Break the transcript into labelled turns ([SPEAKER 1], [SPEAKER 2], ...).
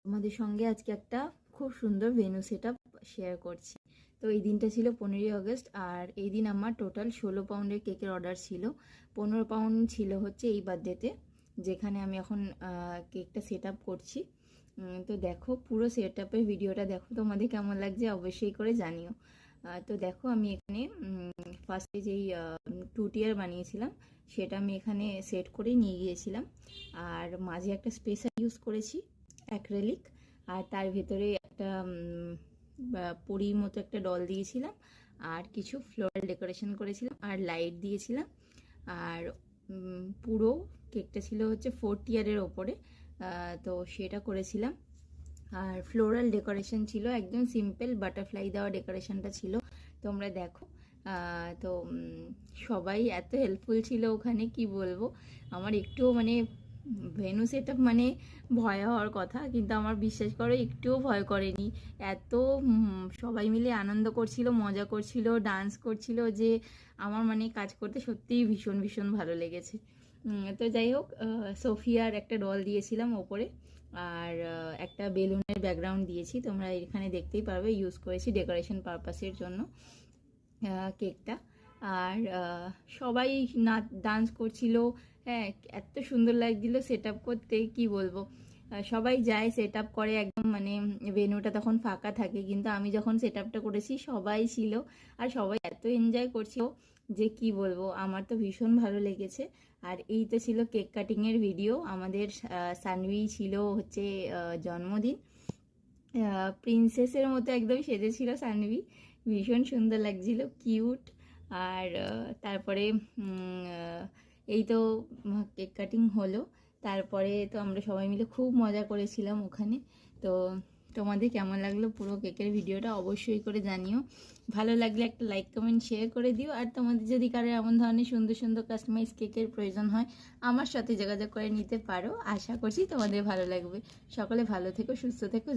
[SPEAKER 1] তোমাদের সঙ্গে আজকে একটা খুব সুন্দর ভেন্যু সেটআপ শেয়ার করছি। তো এই দিনটা ছিল 15ই আগস্ট, আর এই দিন আমার টোটাল 16 পাউন্ডের কেকের অর্ডার ছিল। 15 পাউন্ড ছিল হচ্ছে এই বার্থডেতে, যেখানে আমি এখন কেকটা সেট আপ করছি। তো দেখো পুরো সেট আপের ভিডিওটা দেখো, তোমাদের কেমন লাগছে অবশ্যই করে জানিও। তো দেখো আমি এখানে ফার্স্টে যেই 2 টিয়ার বানিয়েছিলাম সেটা আমি এখানে সেট করে নিয়ে গিয়েছিলাম, আর মাঝে একটা স্পেসার ইউজ করেছি অ্যাক্রেলিক, আর তার ভেতরে একটা পরীর মতো একটা ডল দিয়েছিলাম, আর কিছু ফ্লোরাল ডেকোরেশন করেছিলাম, আর লাইট দিয়েছিলাম। আর পুরো কেকটা ছিল হচ্ছে 4 টিয়ারের ওপরে, তো সেটা করেছিলাম। আর ফ্লোরাল ডেকোরেশন ছিল, একদম সিম্পল বাটারফ্লাই দেওয়া ডেকোরেশনটা ছিল। তোমরা দেখো। তো সবাই এত হেল্পফুল ছিল ওখানে, কি বলবো। আমার একটুও মানে ভেন্যু সেট আপ মানে ভয় হওয়ার কথা, কিন্তু আমার বিশ্বাস করো একটুও ভয় করেনি। এত সবাই মিলে আনন্দ করছিল, মজা করছিল, ডান্স করছিল, যে আমার মানে কাজ করতে সত্যিই ভীষণ ভীষণ ভালো লেগেছে। তো যাই হোক, সোফিয়ার একটা ডল দিয়েছিলাম ওপরে, আর একটা বেলুনের ব্যাকগ্রাউন্ড দিয়েছি, তোমরা এখানে দেখতেই পারবে, ইউজ করেছি ডেকোরেশন পারপাসের জন্য কেকটা। আর সবাই ডান্স করছিল। হ্যাঁ, এত সুন্দর লাগছিল সেট আপ করতে, কি বলবো। সবাই যায় সেট আপ করে, একদম মানে ভেন্যুটা তখন ফাঁকা থাকে, কিন্তু আমি যখন সেট আপটা করেছি সবাই ছিল, আর সবাই এত এনজয় করছিল যে কি বলবো, আমার তো ভীষণ ভালো লেগেছে। আর এই তো ছিল কেক কাটিংয়ের ভিডিও। আমাদের সানভি ছিল হচ্ছে জন্মদিন, প্রিন্সেসের মতো একদম সেজেছিল সানভি, ভীষণ সুন্দর লাগছিল, কিউট। আর তারপরে এই তো কেক কাটিং হলো, তারপরে তো আমরা সবাই মিলে খুব মজা করেছিলাম ওখানে। তো তোমাদের কেমন লাগলো পুরো কেকের ভিডিওটা অবশ্যই করে জানিও। ভালো লাগলে একটা লাইক কমেন্ট শেয়ার করে দিও, আর তোমাদের যদি কারো এমন ধরনের সুন্দর সুন্দর কাস্টমাইজ কেকের প্রয়োজন হয় আমার সাথে যোগাযোগ করে নিতে পারো। আশা করছি তোমাদের ভালো লাগবে। সকলে ভালো থেকো, সুস্থ থেকো।